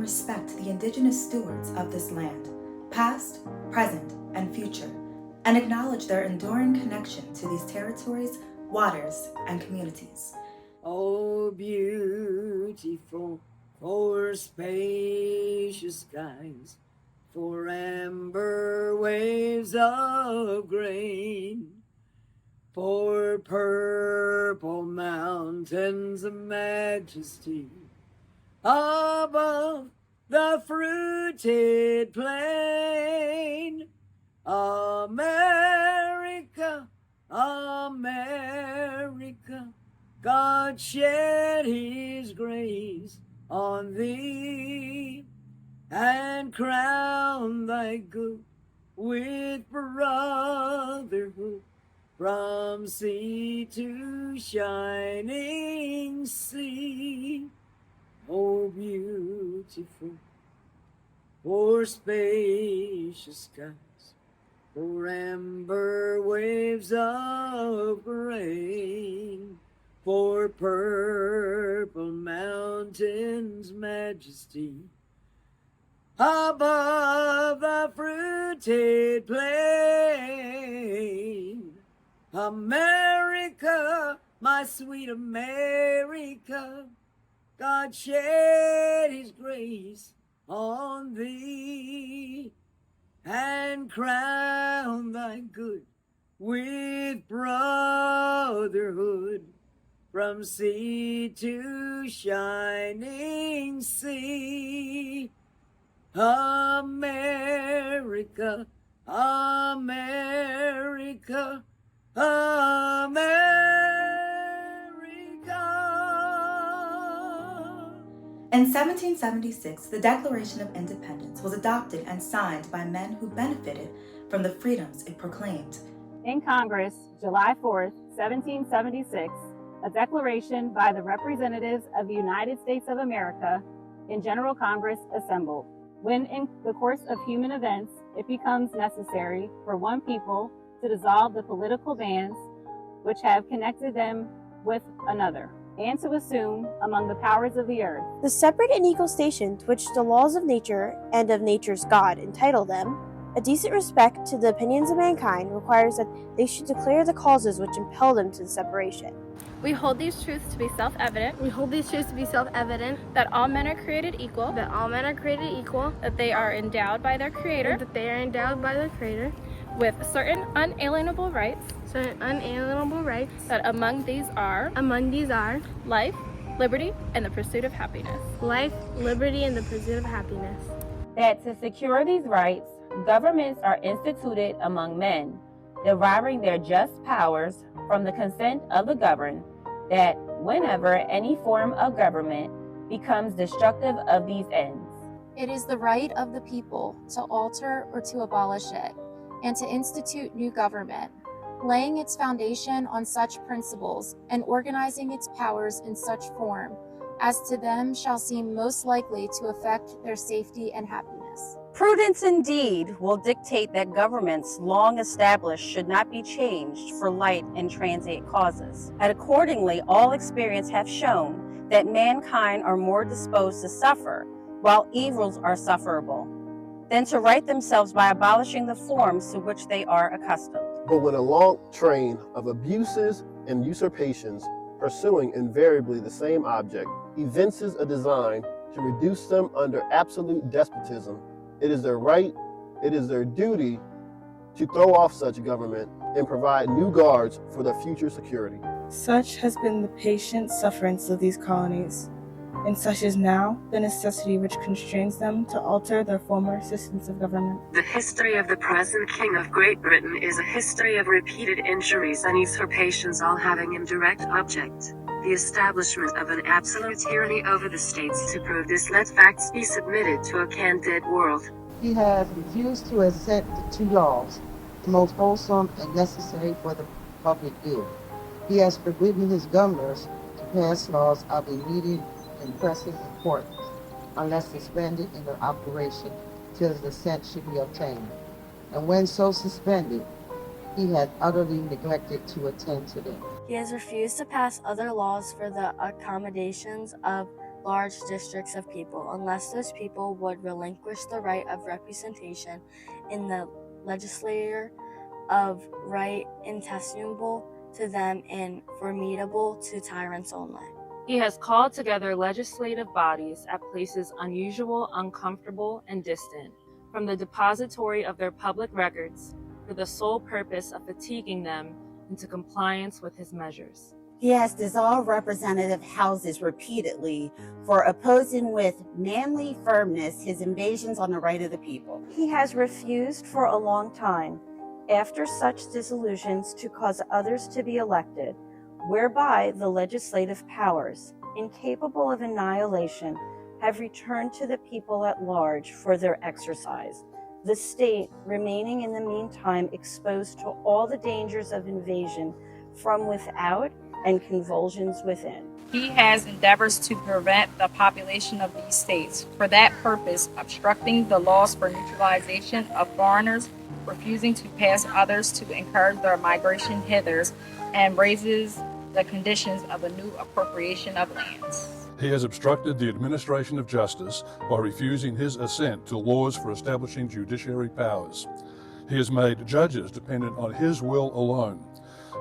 respect the indigenous stewards of this land, past, present, and future, and acknowledge their enduring connection to these territories, waters, and communities. Oh, beautiful, for spacious skies, for amber waves of grain, for purple mountains of majesty above the fruited plain. America, America, God shed his grace on thee, and crown thy good with brotherhood, from sea to shining sea. Oh, beautiful, for spacious skies, for amber waves of grain, for purple mountains' majesty above the fruited plain. America, my sweet America, God shed his grace on thee, and crown thy good with brotherhood, from sea to shining sea. America, America, America. In 1776, the Declaration of Independence was adopted and signed by men who benefited from the freedoms it proclaimed. In Congress, July 4th, 1776, a declaration by the representatives of the United States of America in General Congress assembled. When in the course of human events, it becomes necessary for one people to dissolve the political bands which have connected them with another, and to assume among the powers of the earth the separate and equal station to which the laws of nature and of nature's God entitle them. A decent respect to the opinions of mankind requires that they should declare the causes which impel them to the separation. We hold these truths to be self-evident. That all men are created equal. That they are endowed by their Creator. With certain unalienable rights. That among these are life, liberty, and the pursuit of happiness. That to secure these rights, governments are instituted among men, deriving their just powers from the consent of the governed, that whenever any form of government becomes destructive of these ends, it is the right of the people to alter or to abolish it, and to institute new government, laying its foundation on such principles and organizing its powers in such form as to them shall seem most likely to affect their safety and happiness. Prudence indeed will dictate that governments long established should not be changed for light and transient causes. And accordingly, all experience hath shown that mankind are more disposed to suffer, while evils are sufferable, than to right themselves by abolishing the forms to which they are accustomed. But when a long train of abuses and usurpations, pursuing invariably the same object, evinces a design to reduce them under absolute despotism, it is their right, it is their duty to throw off such government and provide new guards for their future security. Such has been the patient sufferance of these colonies, and such is now the necessity which constrains them to alter their former systems of government. The history of the present King of Great Britain is a history of repeated injuries and usurpations, all having in direct object the establishment of an absolute tyranny over the states. To prove this, let facts be submitted to a candid world. He has refused to assent to 2 laws, the most wholesome and necessary for the public good. He has forbidden his governors to pass laws of immediate and pressing importance, unless suspended in their operation till his assent should be obtained. And when so suspended, he had utterly neglected to attend to them. He has refused to pass other laws for the accommodations of large districts of people unless those people would relinquish the right of representation in the legislature of right intestimable to them and formidable to tyrants only. He has called together legislative bodies at places unusual, uncomfortable, and distant from the depository of their public records for the sole purpose of fatiguing them into compliance with his measures. He has dissolved representative houses repeatedly for opposing with manly firmness his invasions on the right of the people. He has refused for a long time, after such dissolutions, to cause others to be elected, whereby the legislative powers, incapable of annihilation, have returned to the people at large for their exercise, the state remaining in the meantime exposed to all the dangers of invasion from without and convulsions within. He has endeavors to prevent the population of these states, for that purpose obstructing the laws for neutralization of foreigners, refusing to pass others to encourage their migration hither, and raises the conditions of a new appropriation of lands. He has obstructed the administration of justice by refusing his assent to laws for establishing judiciary powers. He has made judges dependent on his will alone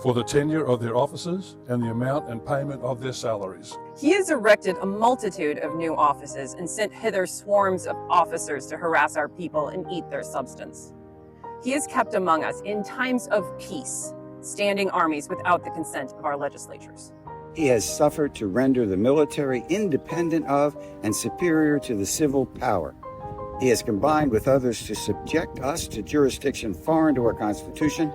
for the tenure of their offices and the amount and payment of their salaries. He has erected a multitude of new offices and sent hither swarms of officers to harass our people and eat their substance. He has kept among us in times of peace standing armies without the consent of our legislatures. He has suffered to render the military independent of and superior to the civil power. He has combined with others to subject us to jurisdiction foreign to our Constitution,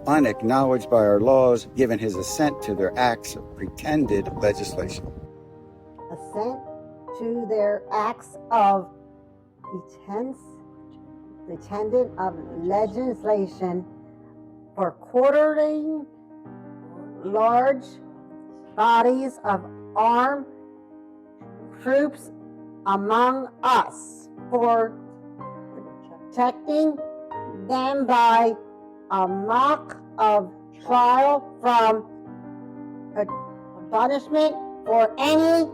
unacknowledged by our laws, given his assent to their acts of pretended legislation. Assent to their acts of pretended of legislation for quartering large bodies of armed troops among us, for protecting them by a mock of trial from punishment for any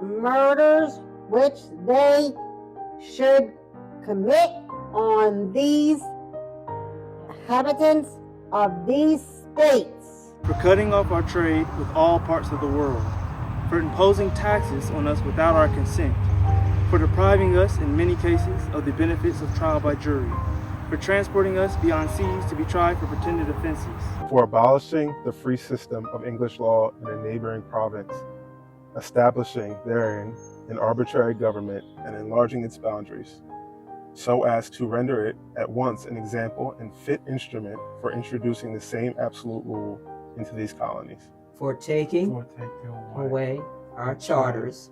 murders which they should commit on these inhabitants of these states, for cutting off our trade with all parts of the world, for imposing taxes on us without our consent, for depriving us in many cases of the benefits of trial by jury, for transporting us beyond seas to be tried for pretended offenses, for abolishing the free system of English law in a neighboring province, establishing therein an arbitrary government and enlarging its boundaries, so as to render it at once an example and fit instrument for introducing the same absolute rule into these colonies. For taking away our charters,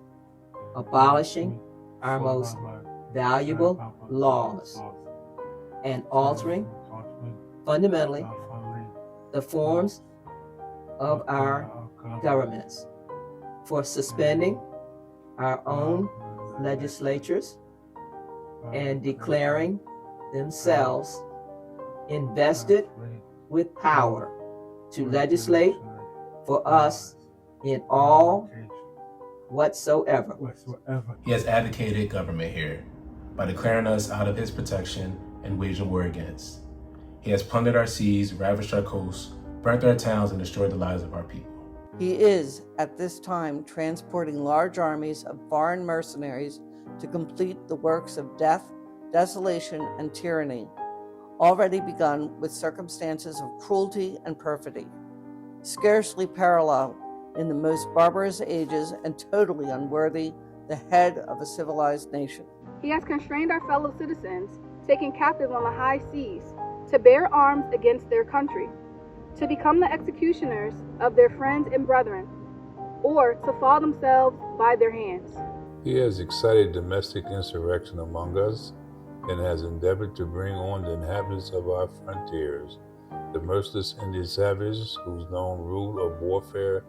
abolishing our most valuable laws, and altering fundamentally the forms of our governments, for suspending our own legislatures and declaring themselves invested with power to legislate for us in all whatsoever. He has advocated government here by declaring us out of his protection and waging war against. He has plundered our seas, ravaged our coasts, burnt our towns, and destroyed the lives of our people. He is, at this time, transporting large armies of foreign mercenaries to complete the works of death, desolation, and tyranny, already begun with circumstances of cruelty and perfidy, scarcely paralleled in the most barbarous ages and totally unworthy the head of a civilized nation. He has constrained our fellow citizens, taken captive on the high seas, to bear arms against their country, to become the executioners of their friends and brethren, or to fall themselves by their hands. He has excited domestic insurrection among us and has endeavored to bring on the inhabitants of our frontiers, the merciless Indian savages whose known rule of warfare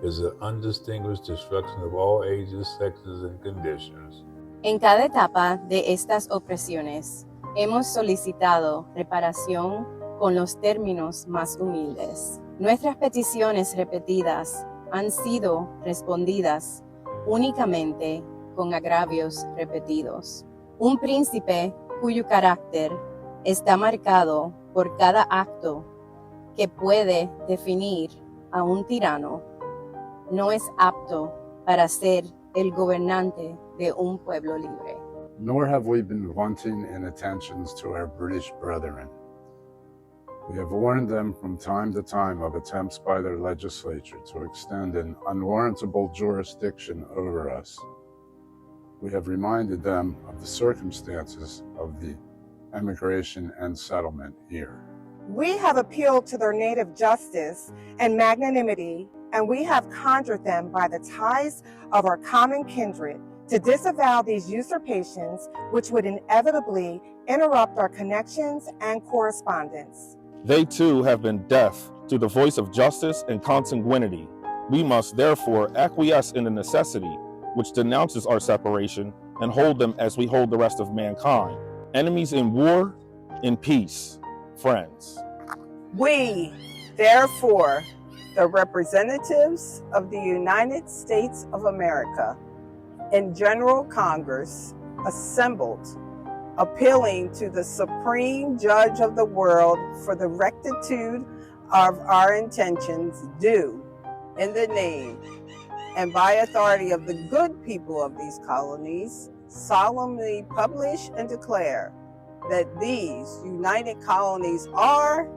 is the undistinguished destruction of all ages, sexes, and conditions. En cada etapa de estas opresiones, hemos solicitado reparación con los términos más humildes. Nuestras peticiones repetidas han sido respondidas únicamente con agravios repetidos. Un príncipe cuyo carácter está marcado por cada acto que puede definir a un tirano, no es apto para ser el gobernante de un pueblo libre. Nor have we been wanting in attentions to our British brethren. We have warned them from time to time of attempts by their legislature to extend an unwarrantable jurisdiction over us. We have reminded them of the circumstances of the emigration and settlement here. We have appealed to their native justice and magnanimity, and we have conjured them by the ties of our common kindred to disavow these usurpations, which would inevitably interrupt our connections and correspondence. They too have been deaf to the voice of justice and consanguinity. We must therefore acquiesce in the necessity which denounces our separation and hold them as we hold the rest of mankind. Enemies in war, in peace, friends. We, therefore, the representatives of the United States of America in General Congress, assembled, appealing to the Supreme Judge of the world for the rectitude of our intentions, do, in the name and by authority of the good people of these colonies, solemnly publish and declare that these united colonies are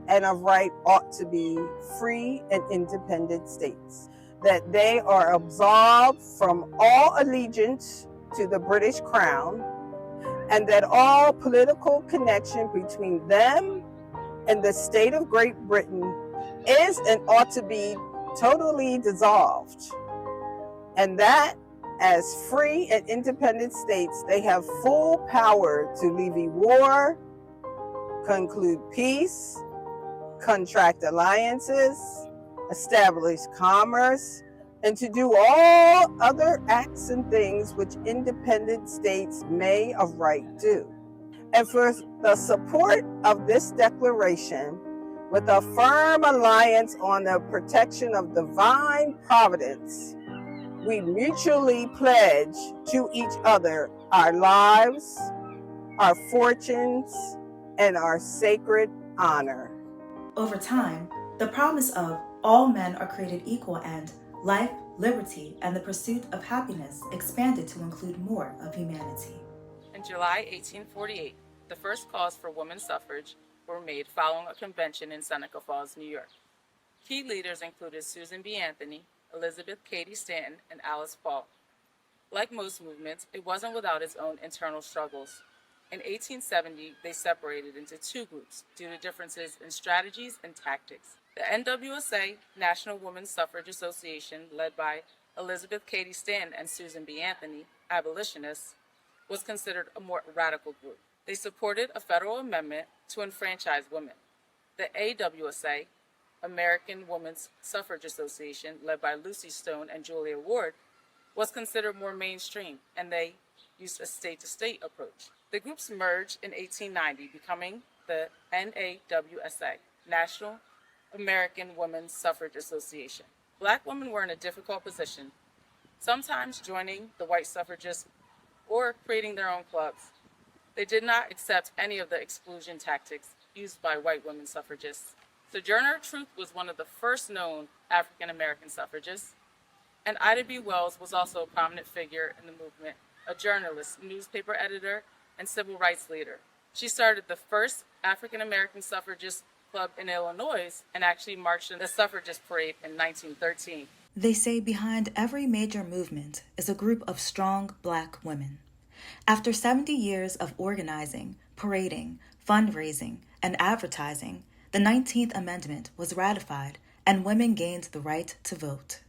and of right ought to be free and independent states, that they are absolved from all allegiance to the British Crown, and that all political connection between them and the state of Great Britain is and ought to be totally dissolved, and that as free and independent states, they have full power to levy war, conclude peace, contract alliances, establish commerce, and to do all other acts and things which independent states may of right do. And for the support of this declaration, with a firm alliance on the protection of divine providence, we mutually pledge to each other our lives, our fortunes, and our sacred honor. Over time, the promise of all men are created equal and life, liberty, and the pursuit of happiness expanded to include more of humanity. In July 1848, the first calls for women's suffrage were made following a convention in Seneca Falls, New York. Key leaders included Susan B. Anthony, Elizabeth Cady Stanton, and Alice Paul. Like most movements, it wasn't without its own internal struggles. In 1870, they separated into two groups due to differences in strategies and tactics. The NWSA, National Women's Suffrage Association, led by Elizabeth Cady Stanton and Susan B. Anthony, abolitionists, was considered a more radical group. They supported a federal amendment to enfranchise women. The AWSA, American Women's Suffrage Association, led by Lucy Stone and Julia Ward, was considered more mainstream, and they used a state-to-state approach. The groups merged in 1890, becoming the NAWSA, National American Women's Suffrage Association. Black women were in a difficult position, sometimes joining the white suffragists or creating their own clubs. They did not accept any of the exclusion tactics used by white women suffragists. Sojourner Truth was one of the first known African American suffragists, and Ida B. Wells was also a prominent figure in the movement, a journalist, newspaper editor, and civil rights leader. She started the first African American suffragist club in Illinois and actually marched in the suffragist parade in 1913. They say behind every major movement is a group of strong Black women. After 70 years of organizing, parading, fundraising, and advertising, the 19th Amendment was ratified and women gained the right to vote.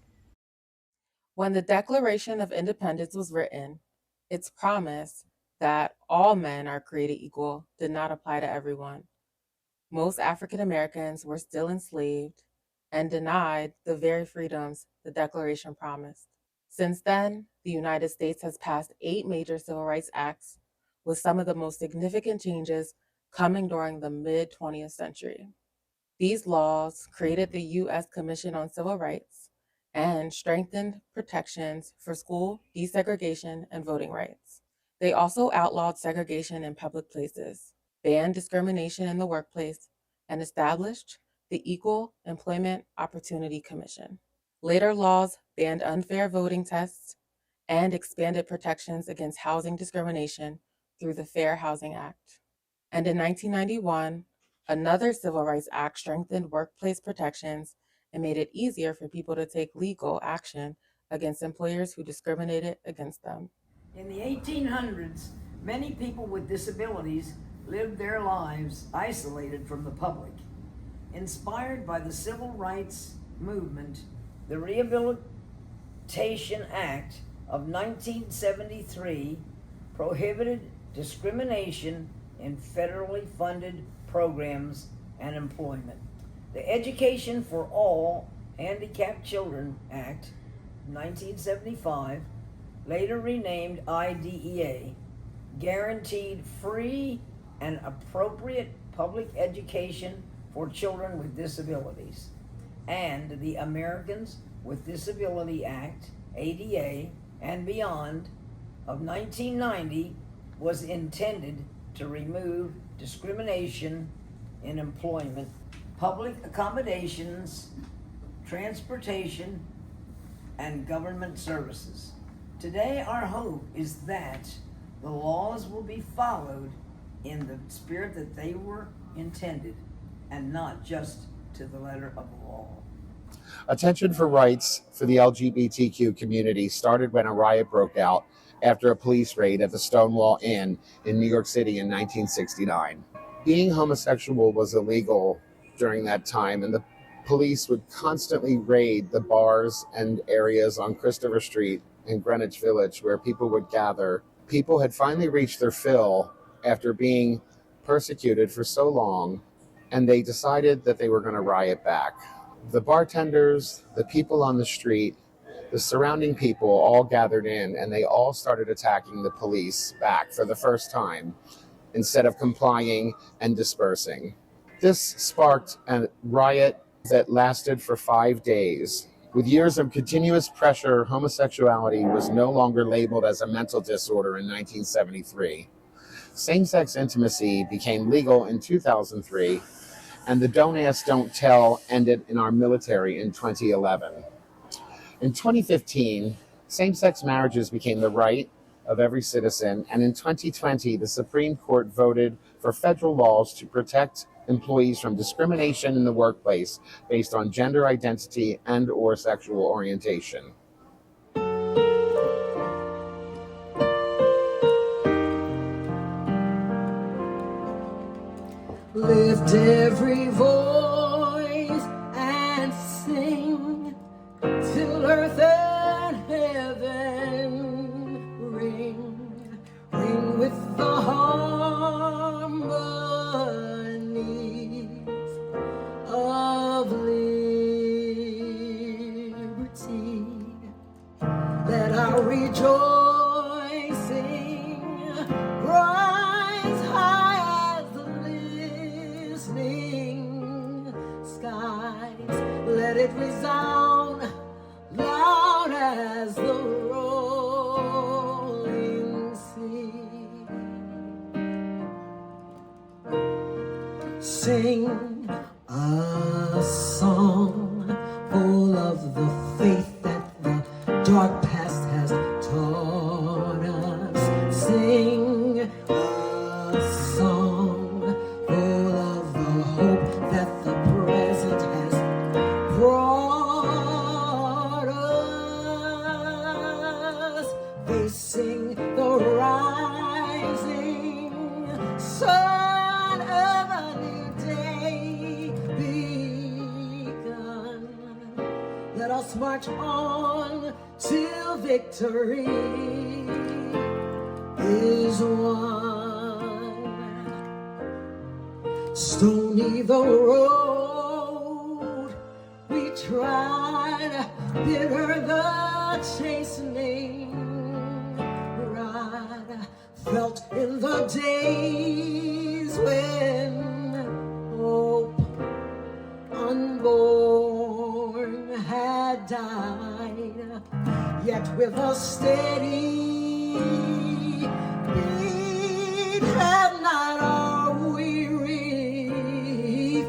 When the Declaration of Independence was written, its promise that all men are created equal did not apply to everyone. Most African Americans were still enslaved and denied the very freedoms the Declaration promised. Since then, the United States has passed 8 major civil rights acts, with some of the most significant changes coming during the mid-20th century. These laws created the U.S. Commission on Civil Rights and strengthened protections for school desegregation and voting rights. They also outlawed segregation in public places, banned discrimination in the workplace, and established the Equal Employment Opportunity Commission. Later laws banned unfair voting tests and expanded protections against housing discrimination through the Fair Housing Act. And in 1991, another Civil Rights Act strengthened workplace protections and made it easier for people to take legal action against employers who discriminated against them. In the 1800s, many people with disabilities lived their lives isolated from the public. Inspired by the Civil Rights Movement, the Rehabilitation Act of 1973 prohibited discrimination in federally funded programs and employment. The Education for All Handicapped Children Act 1975, later renamed IDEA, guaranteed free and appropriate public education for children with disabilities. And the Americans with Disability Act, ADA, and beyond of 1990 was intended to remove discrimination in employment, public accommodations, transportation, and government services. Today, our hope is that the laws will be followed in the spirit that they were intended, and not just to the letter of the law. Attention for rights for the LGBTQ community started when a riot broke out after a police raid at the Stonewall Inn in New York City in 1969. Being homosexual was illegal during that time, and the police would constantly raid the bars and areas on Christopher Street in Greenwich Village where people would gather. People had finally reached their fill after being persecuted for so long, and they decided that they were going to riot back. The bartenders, the people on the street, the surrounding people all gathered in, and they all started attacking the police back for the first time instead of complying and dispersing. This sparked a riot that lasted for 5 days. With years of continuous pressure, homosexuality was no longer labeled as a mental disorder in 1973. Same-sex intimacy became legal in 2003, and the Don't Ask, Don't Tell ended in our military in 2011. In 2015, same-sex marriages became the right of every citizen, and in 2020, the Supreme Court voted for federal laws to protect employees from discrimination in the workplace based on gender identity and/or sexual orientation. Lift every voice and sing till earth and heaven ring, ring with the harmonies of liberty. Let our rejoicing rise high as the listening skies. Let it resound loud as the rolling sea. Sing a song full of the faith that the dark past has taught us. Sing a song full of the hope that the present has brought us. Facing the rising sun of a new day begun. Let us march on till victory is won. Stony the road we tried, bitter the chastening ride, felt in the days when hope unborn had had died, yet with a steady beat have not our weary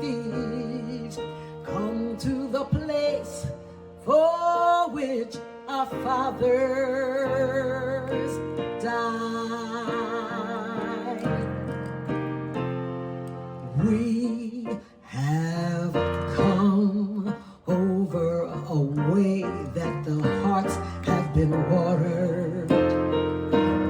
feet come to the place for which our fathers died. We have come over a way that the hearts have been watered.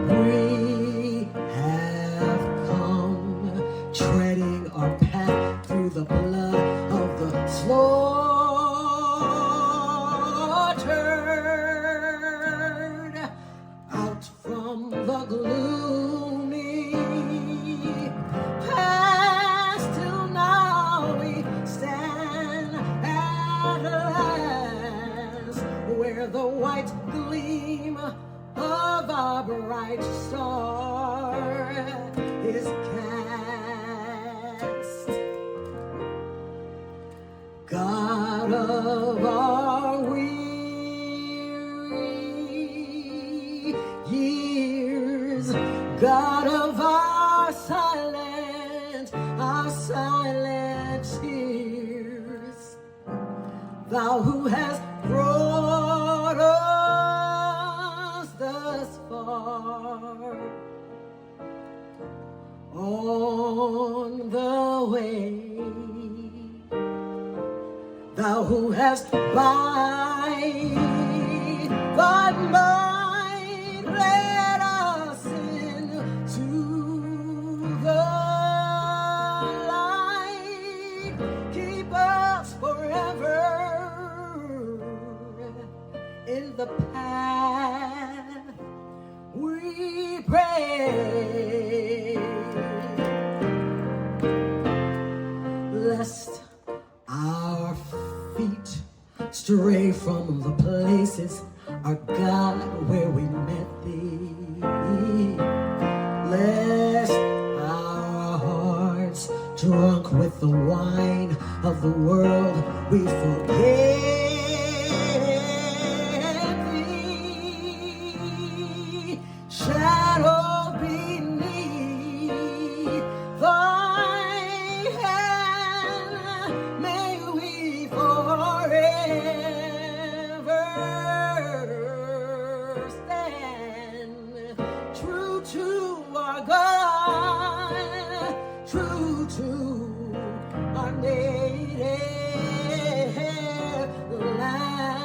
We have come treading our path through the blood of the slaughtered, out from the gloomy past till now we stand at last where the white gleam of our bright star is cast. God of our weary years, God of our silent tears, thou who hast brought us thus far on the way, thou who hast by thy might led us into the light, keep us forever in the path we pray, lest our feet stray from the places, our God, where we met thee, lest our hearts, drunk with the wine of the world, we forget thee, shadow beneath thy hand, may we forever stand true to our God, true to our native land,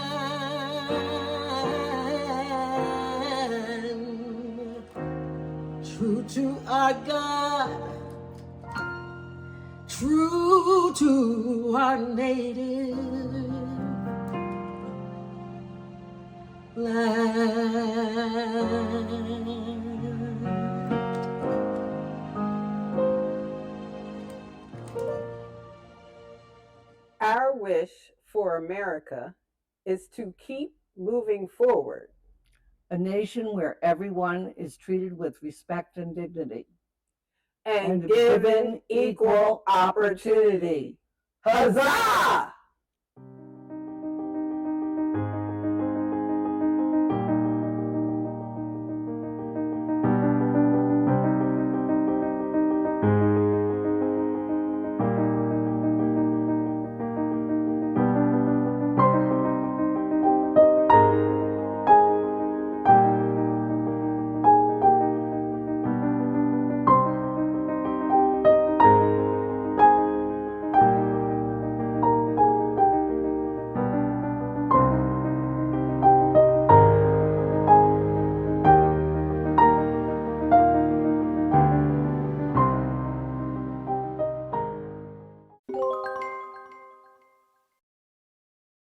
true to our God, true to our native land. Our wish for America is to keep moving forward. A nation where everyone is treated with respect and dignity. And given equal opportunity. Huzzah!